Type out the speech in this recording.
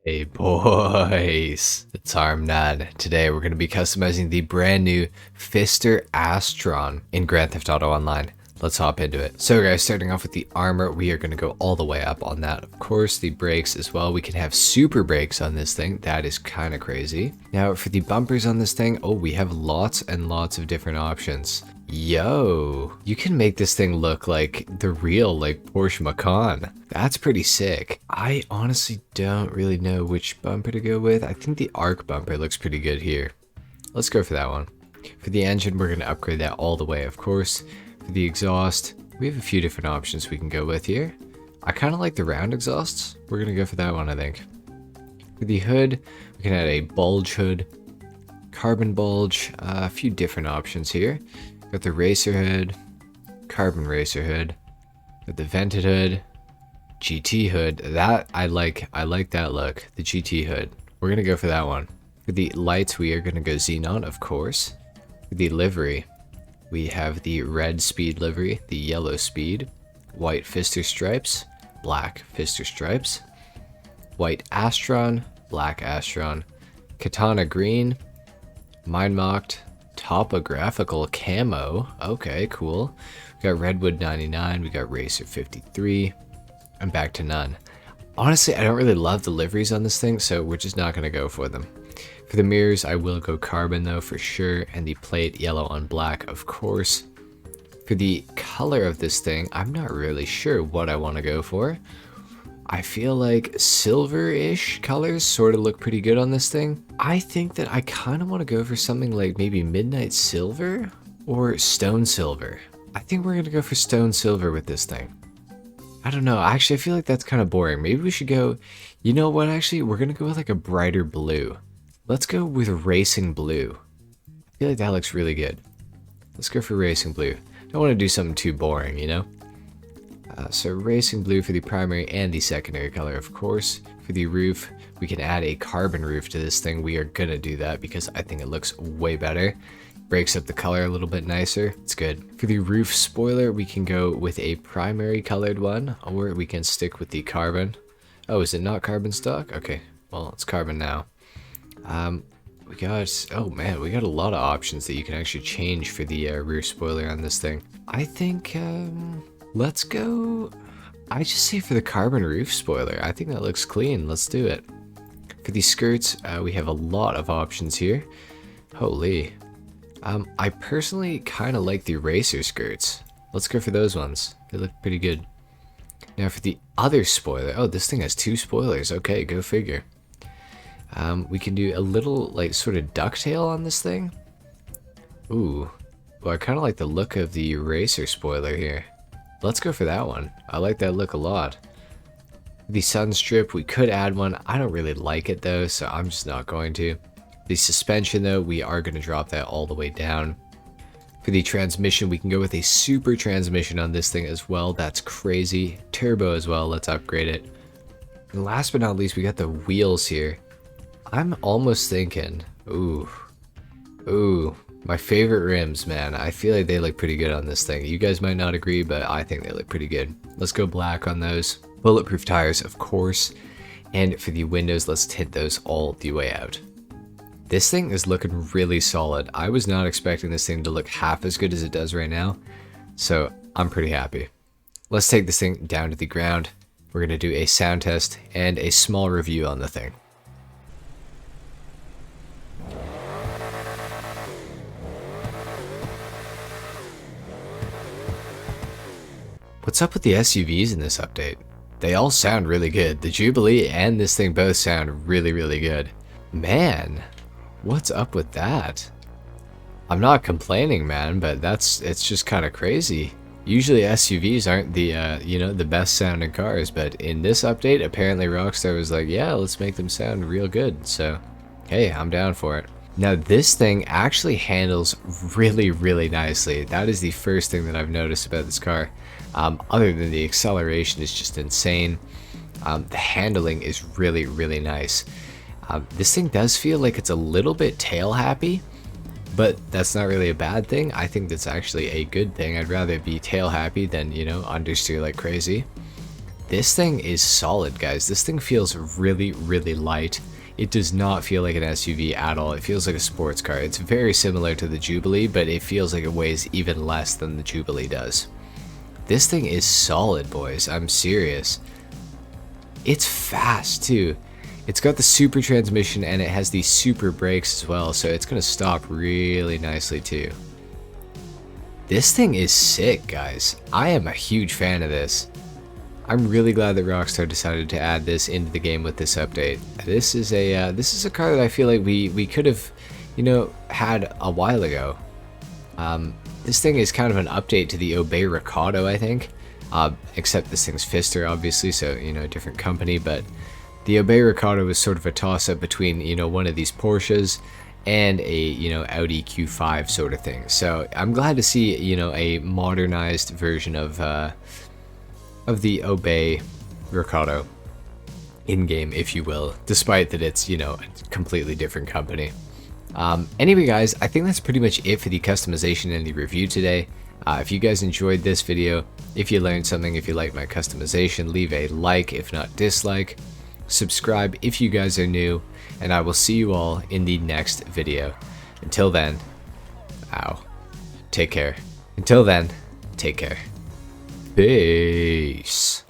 Hey boys, it's HarmNone. Today we're going to be customizing the brand new Pfister Astron in Grand Theft Auto Online. Let's hop into it. So guys, starting off with the armor, we are going to go all the way up on that. Of course, the brakes as well. We can have super brakes on this thing. That is kind of crazy. Now for the bumpers on this thing, oh, we have lots and lots of different options. Yo, you can make this thing look like the real Porsche Macan. That's pretty sick. I honestly don't really know which bumper to go with. I think the arc bumper looks pretty good here. Let's go for that one. For the engine, we're going to upgrade that all the way, of course. For the exhaust, we have a few different options we can go with here. I kind of like the round exhausts. We're going to go for that one, I think. For the hood, we can add a bulge hood, carbon bulge, a few different options here. Got the racer hood, carbon racer hood, got the vented hood, GT hood. That I like that look, the GT hood. We're gonna go for that one. For the lights, we are gonna go xenon, of course. For the livery, we have the red speed livery, the yellow speed, white Pfister stripes, black Pfister stripes, white Astron, black Astron, katana green, mind mocked, topographical camo. Okay, cool. We got redwood 99, we got racer 53, and back to none. Honestly, I don't really love the liveries on this thing, so we're just not gonna go for them. For the mirrors, I will go carbon though for sure, and the plate yellow on black, of course. For the color of this thing, I'm not really sure what I want to go for. I feel like silver-ish colors sort of look pretty good on this thing. I think that I kind of want to go for something like maybe midnight silver or stone silver. I think we're going to go for stone silver with this thing. I don't know. Actually, I feel like that's kind of boring. Maybe we should go, you know what, actually, we're going to go with like a brighter blue. Let's go with racing blue. I feel like that looks really good. Let's go for racing blue. Don't want to do something too boring, you know? So racing blue for the primary and the secondary color, of course. For the roof, we can add a carbon roof to this thing. We are gonna do that because I think it looks way better. Breaks up the color a little bit nicer. It's good. For the roof spoiler, we can go with a primary colored one, or we can stick with the carbon. Oh, is it not carbon stock? Okay, well, it's carbon now. We got, oh man, we got a lot of options that you can actually change for the rear spoiler on this thing. I think, let's go, I just say for the carbon roof spoiler. I think that looks clean. Let's do it. For the skirts, we have a lot of options here. Holy. I personally kind of like the racer skirts. Let's go for those ones. They look pretty good. Now for the other spoiler. Oh, this thing has two spoilers. Okay, go figure. We can do a little like sort of ducktail on this thing. Ooh. Well, I kind of like the look of the racer spoiler here. Let's go for that one. I like that look a lot. The sun strip, we could add one. I don't really like it though, so I'm just not going to. The suspension though, we are going to drop that all the way down. For the transmission, we can go with a super transmission on this thing as well. That's crazy. Turbo as well, let's upgrade it. And last but not least, we got the wheels here. I'm almost thinking, ooh, my favorite rims, man. I feel like they look pretty good on this thing. You guys might not agree, but I think they look pretty good. Let's go black on those. Bulletproof tires, of course. And for the windows, let's tint those all the way out. This thing is looking really solid. I was not expecting this thing to look half as good as it does right now, so I'm pretty happy. Let's take this thing down to the ground. We're going to do a sound test and a small review on the thing. What's up with the SUVs in this update? They all sound really good. The Jubilee and this thing both sound really, really good. Man, what's up with that? I'm not complaining, man, but it's just kind of crazy. Usually SUVs aren't the, you know, the best sounding cars, but in this update, apparently Rockstar was like, yeah, let's make them sound real good. So, hey, I'm down for it. Now this thing actually handles really, really nicely. That is the first thing that I've noticed about this car. Other than the acceleration is just insane. The handling is really, really nice. This thing does feel like it's a little bit tail happy, but that's not really a bad thing. I think that's actually a good thing. I'd rather be tail happy than, you know, understeer like crazy. This thing is solid, guys. This thing feels really, really light. It does not feel like an SUV at all. It feels like a sports car. It's very similar to the Jubilee, but it feels like it weighs even less than the Jubilee does. This thing is solid, boys. I'm serious. It's fast, too. It's got the super transmission, and it has these super brakes as well, so it's going to stop really nicely, too. This thing is sick, guys. I am a huge fan of this. I'm really glad that Rockstar decided to add this into the game with this update. This is a car that I feel like we could have, you know, had a while ago. This thing is kind of an update to the Obey Recado, I think. Except this thing's Pfister, obviously, so, you know, a different company. But the Obey Recado was sort of a toss-up between, you know, one of these Porsches and a, you know, Audi Q5 sort of thing. So I'm glad to see, you know, a modernized version of the Obey Recado in-game, if you will, despite that it's, you know, a completely different company. Anyway, guys, I think that's pretty much it for the customization and the review today. If you guys enjoyed this video, if you learned something, if you like my customization, leave a like, if not dislike. Subscribe if you guys are new, and I will see you all in the next video. Until then, take care. Until then, take care. Peace.